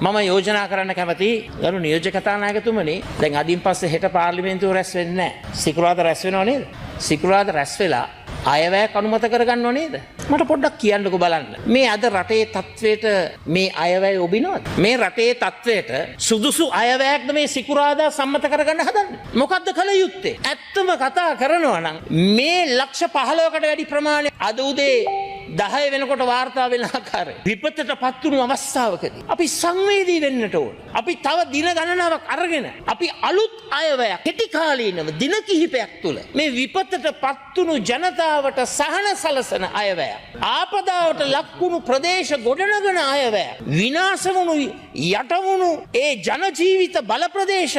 මම යෝජනා කරන්න කැමති ගරු නියෝජ්‍ය කතානායකතුමනි දැන් අදින් පස්සේ හෙට පාර්ලිමේන්තුව රැස් වෙන්නේ නැහැ. සිකුරාදා රැස් වෙනව නේද? සිකුරාදා රැස් වෙලා අයවැයක් අනුමත කරගන්නව නේද? මට පොඩ්ඩක් කියන්නකෝ බලන්න. මේ අද රටේ තත්වයට මේ අයවැය ඔබිනවද? මේ රටේ තත්වයට සුදුසු අයවැයක්ද මේ සිකුරාදා සම්මත කරගන්න හදන්නේ? මොකද්ද කළ යුත්තේ? ඇත්තම කතා කරනවා නම් මේ ලක්ෂ 15කට වැඩි ප්‍රමාණයක් අද උදේ 10 වෙනකොට වාර්තා වෙන ආකාරය විපතට පත් වුණු අවස්ථාවකදී අපි සංවේදී වෙන්නට ඕන. අපි තව දින ගණනාවක් අරගෙන අපි අලුත් අයවැයක් කෙටි කාලීනව දින කිහිපයක් තුළ මේ විපතට පත් වුණු ජනතාවට සහන සලසන අයවැයක්, ආපදාවට ලක් වුණු ප්‍රදේශ ගොඩනගන අයවැයක්, විනාශ වුණු යට වුණු ඒ ජන ජීවිත බල ප්‍රදේශ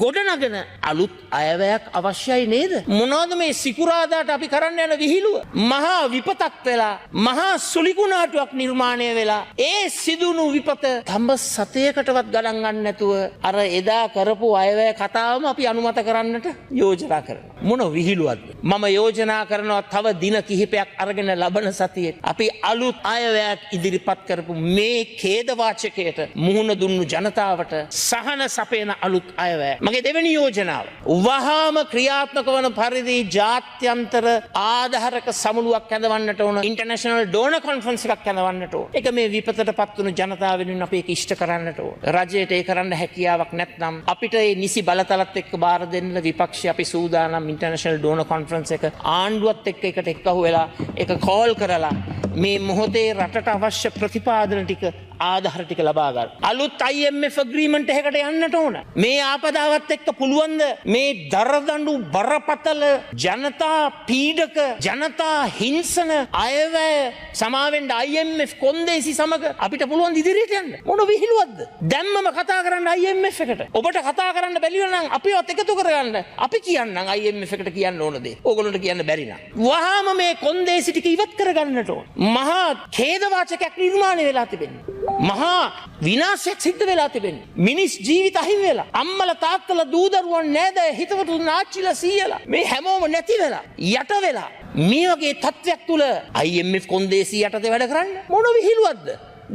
ගොඩනගන අලුත් අයවැයක් අවශ්‍යයි නේද? මොනවද මේ සිකුරාදාට අපි කරන්න යන විහිළුව? මහා විපතක් වෙලා මහා සුලිකුණාටුවක් නිර්මාණය වෙලා ඒ සිදුණු විපත තඹ සතයකටවත් ගණන් ගන්න නැතුව අර එදා කරපු අයවැය කතාවම අපි අනුමත කරන්නට යෝජනා කරනවා. මොන විහිළුවක්ද? මම යෝජනා කරනවා තව දින කිහිපයක් අරගෙන ලබන සතියේ අපි අලුත් අයවැයක් ඉදිරිපත් කරපු මේ ඛේදවාචකයට මුහුණ දුන්නු ජනතාවට සහන සපයන අලුත් අයවැය. මගේ දෙවෙනි යෝජනාව වහාම ක්‍රියාත්මක වන පරිදි ජාත්‍යන්තර ආධාරක සමුළුවක් හැදවන්නට ඕන. ඉන්ටර්නැෂනල් ඩෝනර් කොන්ෆරන්ස් එකක් හැදවන්නට ඕන. ඒක මේ විපතට පත් වුණු ජනතාව වෙනුවෙන් අපි ඒක ඉෂ්ට කරන්නට ඕන. රජයට ඒ කරන්න හැකියාවක් නැත්නම් අපිට ඒ නිසි බලතලත් එක්ක බාර දෙන්න විපක්ෂය අපි සූදානම් ඉන්ටර්නැෂනල් ඩෝනර් කොන්ෆරන්ස් එක ආණ්ඩුවත් එක්ක එකට එක්කහුව වෙලා ඒක කෝල් කරලා මේ මොහොතේ රටට අවශ්‍ය ප්‍රතිපාදන ටික ආධාර ටික ලබා ගන්න. අලුත් IMF agreement එකකට යන්නට ඕන. මේ ආපදාවත් එක්ක පුළුවන් ද මේ දරදඬු බරපතල ජනතා පීඩක ජනතා හිංසන අයවැය සමාවෙන්න IMF කොන්දේසි සමග අපිට පුළුවන් ඉදිරියට යන්න. මොන විහිළුවක්ද? දැම්මම කතා කරන්න IMF එකට. ඔබට කතා කරන්න බැරි නම් අපිවත් එකතු කරගන්න. අපි කියන්නම් IMF එකට කියන්න ඕන දේ. ඕගොල්ලන්ට කියන්න බැරි නම්. වහාම මේ කොන්දේසි ටික ඉවත් කරගන්නට ඕන. මහා ඛේදවාචකයක් නිර්මාණය වෙලා තිබෙනවා. මහා විනාශයක් සිද්ධ වෙලා තිබෙනවා. මිනිස් ජීවිත අහිමි වෙලා, අම්මලා තාත්තලා දූ දරුවන් නෑදෑ හිතවතුන් ආච්චිලා සීයලා මේ හැමෝම නැති වෙලා යට වෙලා මේ වගේ තත්ත්වයක් තුල IMF කොන්දේසි යටතේ වැඩ කරන්න මොන විහිළුවක්ද?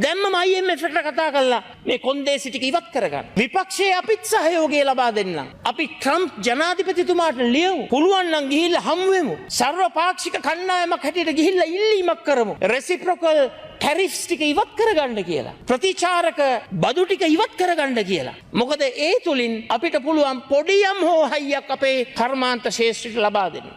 දැම්මම IMF එකට කතා කරලා මේ කොන්දේසි ටික ඉවත් කරගන්න. විපක්ෂයේ අපිත් සහයෝගය ලබා දෙන්නම්. අපි ට්‍රම්ප් ජනාධිපතිතුමාට ලියමු. පුළුවන් නම් ගිහිල්ලා හමු වෙමු. සර්වපාක්ෂික කණ්ඩායමක් හැටියට ගිහිල්ලා ඉල්ලීමක් කරමු. රෙසිප්‍රොකල් ටැරිෆ්ස් ටික ඉවත් කරගන්න කියලා. ප්‍රතිචාරක බදු ටික ඉවත් කරගන්න කියලා. මොකද ඒ තුලින් අපිට පුළුවන් පොඩියම් හෝ හයියක් අපේ කර්මාන්ත ශේෂ්ත්‍රයට ලබා දෙන්න.